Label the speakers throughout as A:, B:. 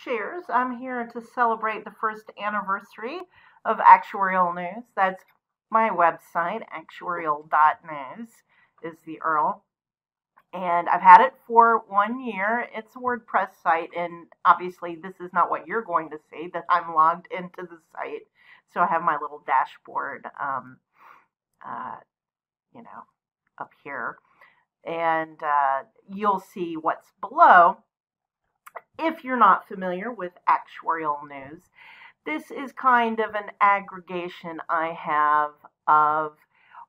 A: Cheers. I'm here to celebrate the first anniversary of Actuarial News. That's my website, actuarial.news is the URL. And I've had it for 1 year. It's a WordPress site, and obviously this is not what you're going to see, that I'm logged into the site. So I have my little dashboard, uh, you know, up here. And you'll see what's below. If you're not familiar with Actuarial News, this is kind of an aggregation I have of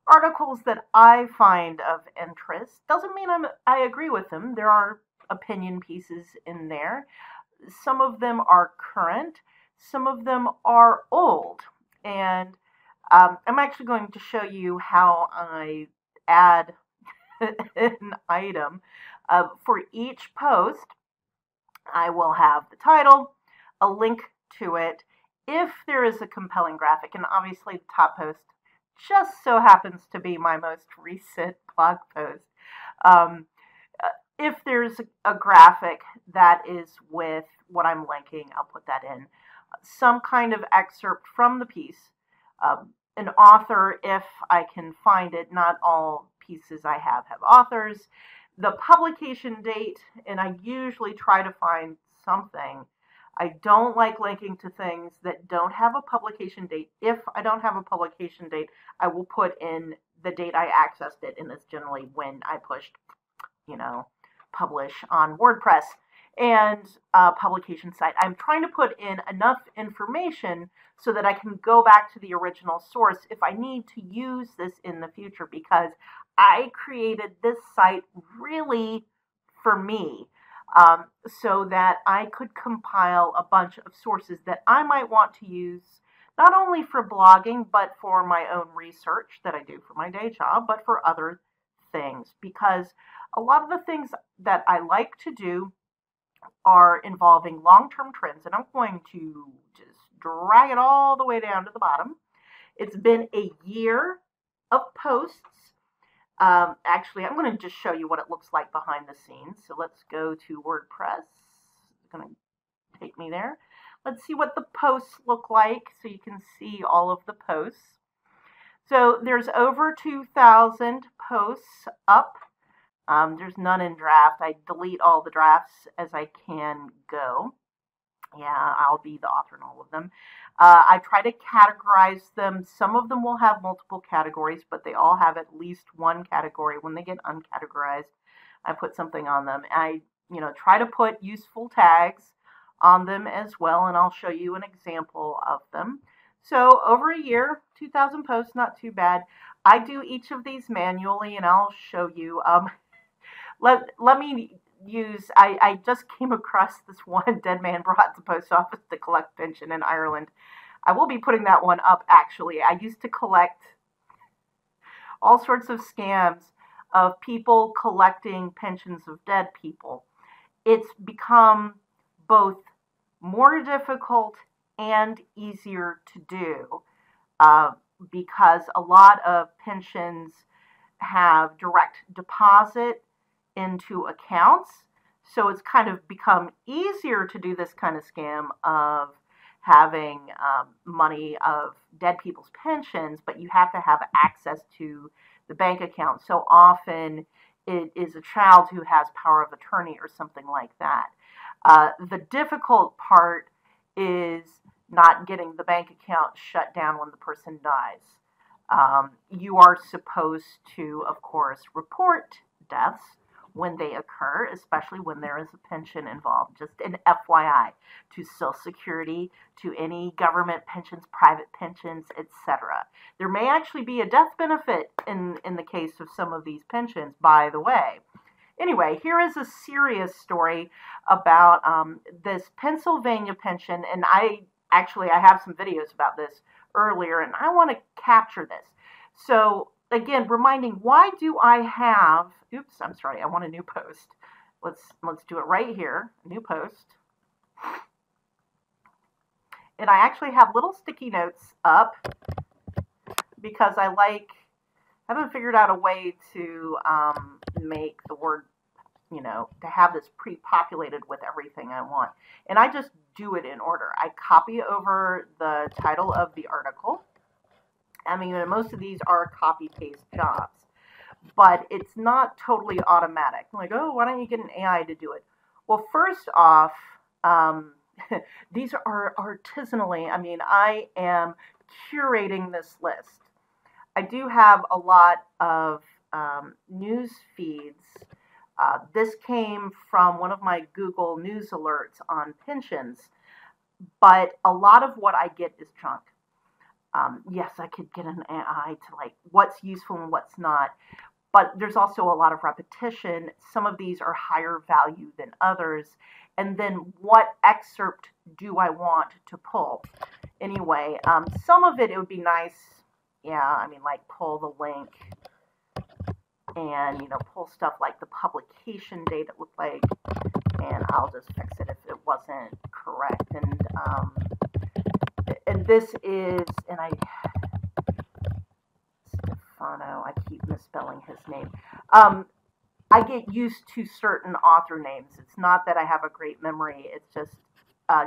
A: articles that I find of interest. Doesn't mean I agree with them. There are opinion pieces in there. Some of them are current, some of them are old. And I'm actually going to show you how I add an item. For each post, I will have the title, a link to it, if there is a compelling graphic, and obviously the top post just so happens to be my most recent blog post. Um, if there's a graphic that is with what I'm linking, I'll put that in. Some kind of excerpt from the piece. An author, if I can find it. Not all pieces I have authors. The publication date, and I usually try to find something. I don't like linking to things that don't have a publication date. If I don't have a publication date, I will put in the date I accessed it, and it's generally when I pushed, publish on WordPress and publication site. I'm trying to put in enough information so that I can go back to the original source if I need to use this in the future, because I created this site really for me, so that I could compile a bunch of sources that I might want to use not only for blogging, but for my own research that I do for my day job, but for other things. Because a lot of the things that I like to do are involving long-term trends, and I'm going to just drag it all the way down to the bottom. It's been a year of posts. Actually, I'm going to just show you what it looks like behind the scenes. So let's go to WordPress. It's going to take me there. Let's see what the posts look like so you can see all of the posts. So there's over 2,000 posts up. There's none in draft. I delete all the drafts as I can go. Yeah, I'll be the author in all of them. I try to categorize them. Some of them will have multiple categories, but they all have at least one category. When they get uncategorized, I put something on them. I, try to put useful tags on them as well, and I'll show you an example of them. So over a year, 2,000 posts, not too bad. I do each of these manually, and I'll show you. Let me use, I just came across this one dead man brought to the post office to collect pension in Ireland. I will be putting that one up, actually. I used to collect all sorts of scams of people collecting pensions of dead people. It's become both more difficult and easier to do, because a lot of pensions have direct deposit into accounts. So it's kind of become easier to do this kind of scam of having money of dead people's pensions, but you have to have access to the bank account. So often it is a child who has power of attorney or something like that. The difficult part is not getting the bank account shut down when the person dies. You are supposed to, of course, report deaths when they occur, especially when there is a pension involved. Just an FYI, to Social Security, to any government pensions, private pensions, etc. There may actually be a death benefit in the case of some of these pensions, by the way. Anyway, here is a serious story about this Pennsylvania pension, and I have some videos about this earlier, and I want to capture this. So again, reminding, why do I have, oops, I'm sorry, I want a new post. Let's do it right here, a new post. And I actually have little sticky notes up because I haven't figured out a way to make the word you know, to have this pre-populated with everything I want. And I just do it in order. I copy over the title of the article. I mean, most of these are copy-paste jobs, but it's not totally automatic. Like, oh, why don't you get an AI to do it? Well, first off, these are artisanally. I mean, I am curating this list. I do have a lot of news feeds. This came from one of my Google News alerts on pensions, but a lot of what I get is junk. Yes, I could get an AI to like what's useful and what's not, but there's also a lot of repetition. Some of these are higher value than others. And then what excerpt do I want to pull? Anyway, some of it would be nice. Yeah, I mean, like pull the link and, you know, pull stuff like the publication date it looked like, and I'll just fix it if it wasn't correct. And this is, and Stefano, I keep misspelling his name. I get used to certain author names. It's not that I have a great memory. It's just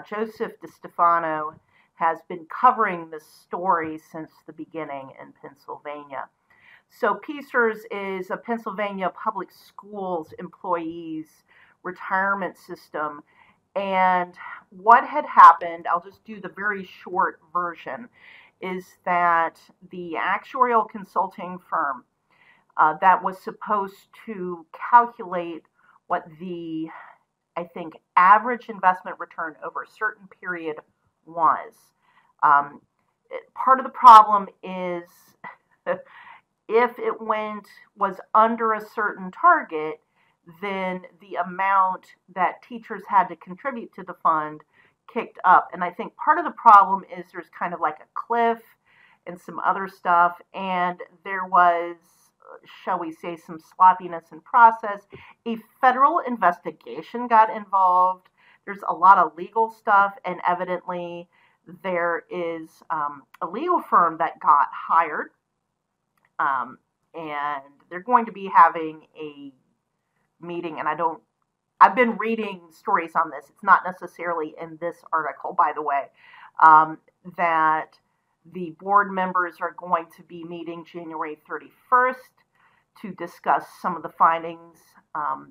A: Joseph DeStefano has been covering this story since the beginning in Pennsylvania. So PSERS is a Pennsylvania Public Schools employees retirement system. And what had happened, I'll just do the very short version, is that the actuarial consulting firm that was supposed to calculate what the, I think, average investment return over a certain period was. Part of the problem is if it was under a certain target, then the amount that teachers had to contribute to the fund kicked up. And I think part of the problem is there's kind of like a cliff and some other stuff, and there was, shall we say, some sloppiness in process. A federal investigation got involved. There's a lot of legal stuff, and evidently there is a legal firm that got hired, and they're going to be having a meeting, and I've been reading stories on this. It's not necessarily in this article, by the way, that the board members are going to be meeting January 31st to discuss some of the findings.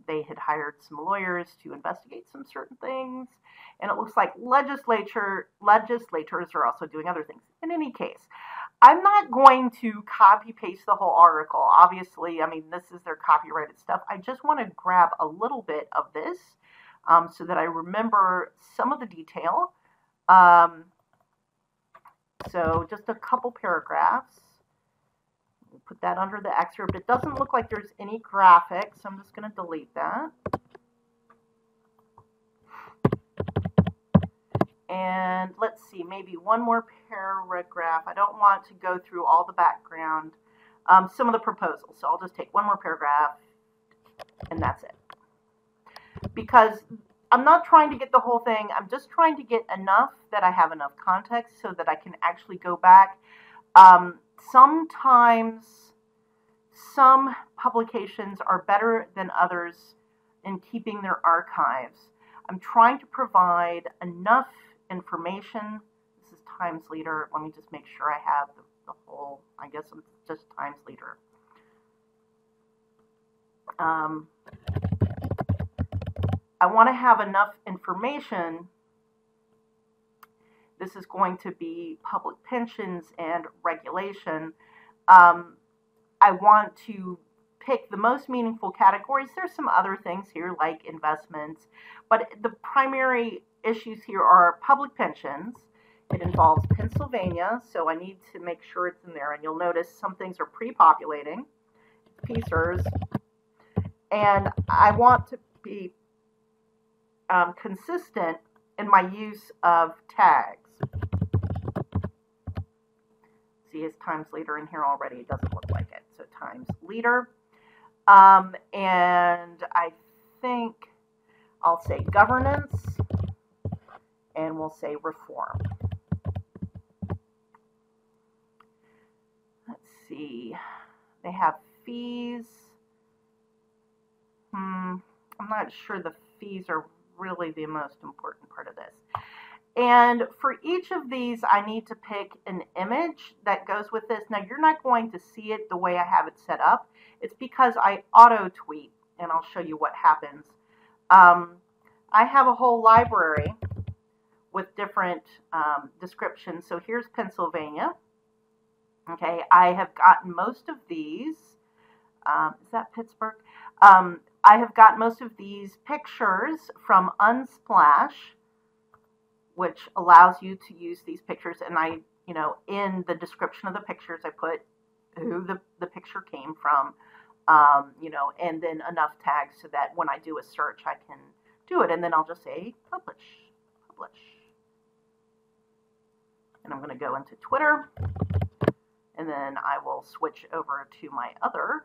A: They had hired some lawyers to investigate some certain things, and it looks like legislators are also doing other things. In any case, I'm not going to copy paste the whole article. Obviously, I mean, this is their copyrighted stuff. I just want to grab a little bit of this so that I remember some of the detail. So just a couple paragraphs. Put that under the excerpt. It doesn't look like there's any graphics, so I'm just going to delete that. And let's see, maybe one more paragraph. I don't want to go through all the background, some of the proposals. So I'll just take one more paragraph, and that's it. Because I'm not trying to get the whole thing. I'm just trying to get enough that I have enough context so that I can actually go back. Sometimes some publications are better than others in keeping their archives. I'm trying to provide enough information. This is Times Leader. Let me just make sure I have the whole, I guess it's just Times Leader. I want to have enough information. This is going to be public pensions and regulation. I want to pick the most meaningful categories. There's some other things here like investments, but the primary issues here are public pensions. It involves Pennsylvania, so I need to make sure it's in there. And you'll notice some things are pre-populating, PSERS, and I want to be consistent in my use of tags. See his Times Leader in here already. It doesn't look like it. So Times Leader. And I think I'll say governance, and we'll say reform. Let's see. They have fees. I'm I'm not sure the fees are really the most important part of this. And for each of these, I need to pick an image that goes with this. Now, you're not going to see it the way I have it set up. It's because I auto-tweet, and I'll show you what happens. I have a whole library with different descriptions. So here's Pennsylvania. Okay, I have gotten most of these. Is that Pittsburgh? I have got most of these pictures from Unsplash, which allows you to use these pictures. And I, in the description of the pictures, I put who the picture came from, and then enough tags so that when I do a search, I can do it. And then I'll just say publish. And I'm going to go into Twitter, and then I will switch over to my other.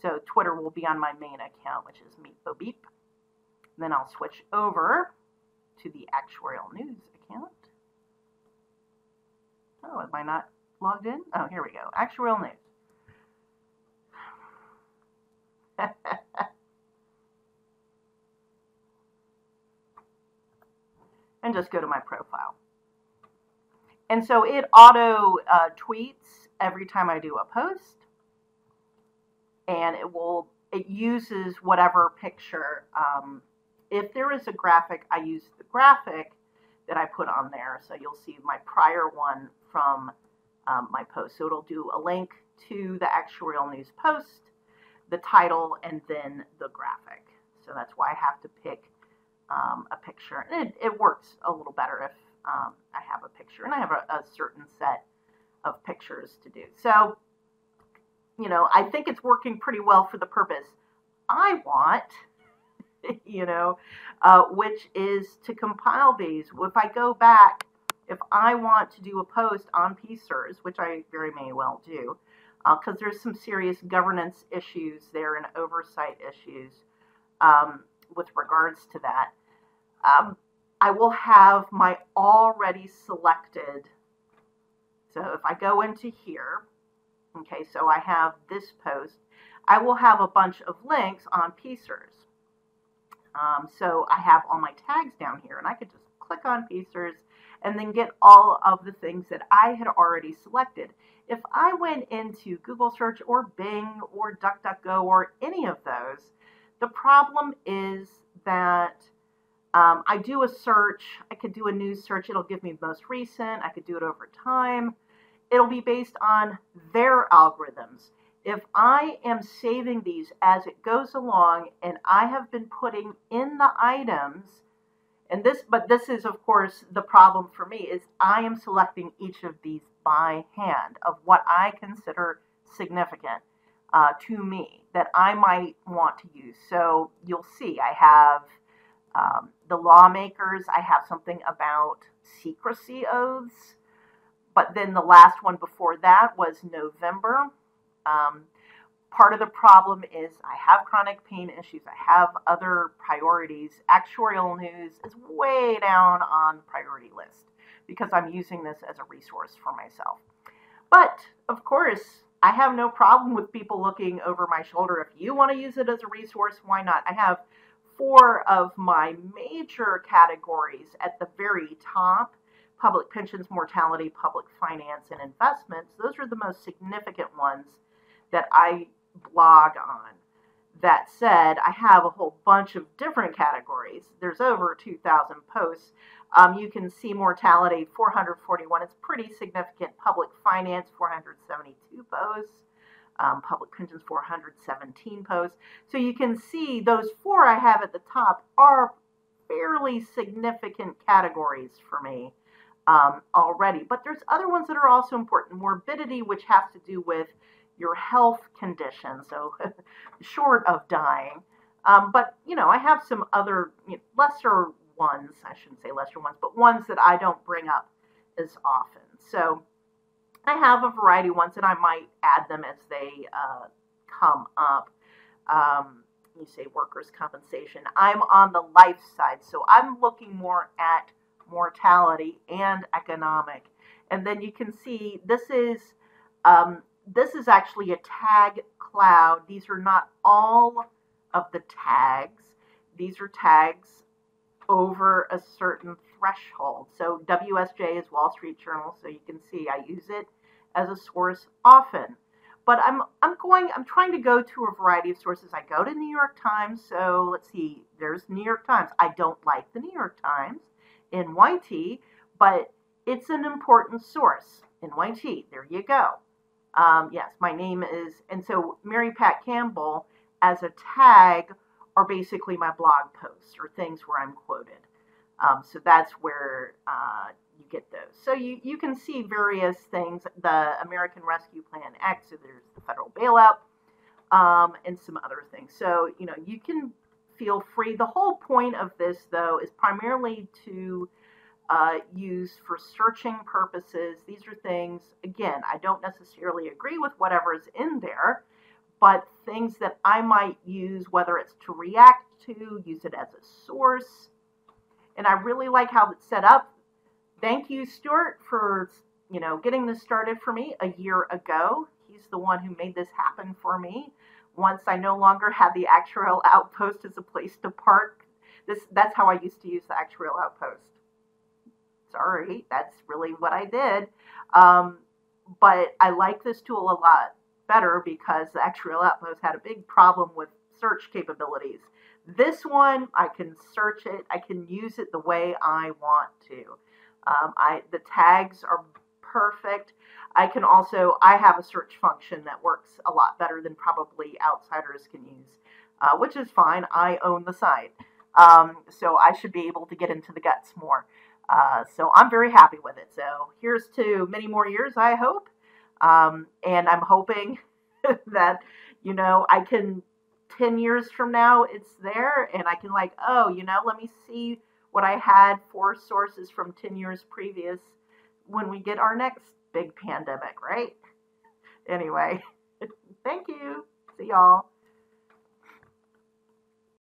A: So Twitter will be on my main account, which is MeetBoBeep. Then I'll switch over to the Actuarial News account. Oh, am I not logged in? Oh, here we go. Actuarial News. And just go to my profile. And so it auto tweets every time I do a post. And it uses whatever picture. If there is a graphic, I use the graphic that I put on there. So you'll see my prior one from my post. So it'll do a link to the Actuarial News post, the title, and then the graphic. So that's why I have to pick a picture. And it works a little better if I have a picture. And I have a certain set of pictures to do. So, I think it's working pretty well for the purpose I want, which is to compile these. If I go back, if I want to do a post on PSERS, which I very may well do, because there's some serious governance issues there and oversight issues with regards to that, I will have my already selected. So if I go into here, okay, so I have this post, I will have a bunch of links on PSERS. So I have all my tags down here, and I could just click on PSERS and then get all of the things that I had already selected. If I went into Google search or Bing or DuckDuckGo or any of those, the problem is that I do a search, I could do a news search, it'll give me most recent, I could do it over time. It'll be based on their algorithms. If I am saving these as it goes along and I have been putting in the items, but this is of course the problem for me, is I am selecting each of these by hand of what I consider significant to me that I might want to use. So you'll see I have the lawmakers, I have something about secrecy oaths, but then the last one before that was November. Part of the problem is I have chronic pain issues. I have other priorities. Actuarial News is way down on the priority list because I'm using this as a resource for myself. But, of course, I have no problem with people looking over my shoulder. If you want to use it as a resource, why not? I have 4 of my major categories at the very top: public pensions, mortality, public finance, and investments. Those are the most significant ones that I blog on. That said, I have a whole bunch of different categories. There's over 2,000 posts. You can see mortality, 441. It's pretty significant. Public finance, 472 posts. Public pensions, 417 posts. So you can see those 4 I have at the top are fairly significant categories for me already. But there's other ones that are also important. Morbidity, which has to do with your health condition, so short of dying. But, I have some other lesser ones, I shouldn't say lesser ones, but ones that I don't bring up as often. So I have a variety of ones, and I might add them as they come up. You say workers' compensation. I'm on the life side, so I'm looking more at mortality and economic. And then you can see this is actually a tag cloud. These are not all of the tags. These are tags over a certain threshold. So WSJ is Wall Street Journal, so you can see I use it as a source often. But I'm trying to go to a variety of sources. I go to New York Times, so let's see, there's New York Times. I don't like the New York Times, NYT, but it's an important source. NYT, there you go. Yes, my name is, and so Mary Pat Campbell as a tag are basically my blog posts or things where I'm quoted. So that's where you get those. So you can see various things, the American Rescue Plan X, so there's the federal bailout, and some other things. So, you can feel free. The whole point of this, though, is primarily to use for searching purposes. These are things, again, I don't necessarily agree with whatever is in there, but things that I might use, whether it's to react to, use it as a source. And I really like how it's set up. Thank you, Stuart, for getting this started for me a year ago. He's the one who made this happen for me. Once I no longer had the Actuarial Outpost as a place to park, that's how I used to use the Actuarial Outpost. Sorry, that's really what I did. But I like this tool a lot better because the Actuarial Outpost had a big problem with search capabilities. This one, I can search it. I can use it the way I want to. The tags are perfect. I have a search function that works a lot better than probably outsiders can use, which is fine. I own the site. So I should be able to get into the guts more. So I'm very happy with it. So here's to many more years, I hope. And I'm hoping that, I can, 10 years from now, it's there and I can let me see what I had for sources from 10 years previous when we get our next big pandemic, right? Anyway, thank you. See y'all.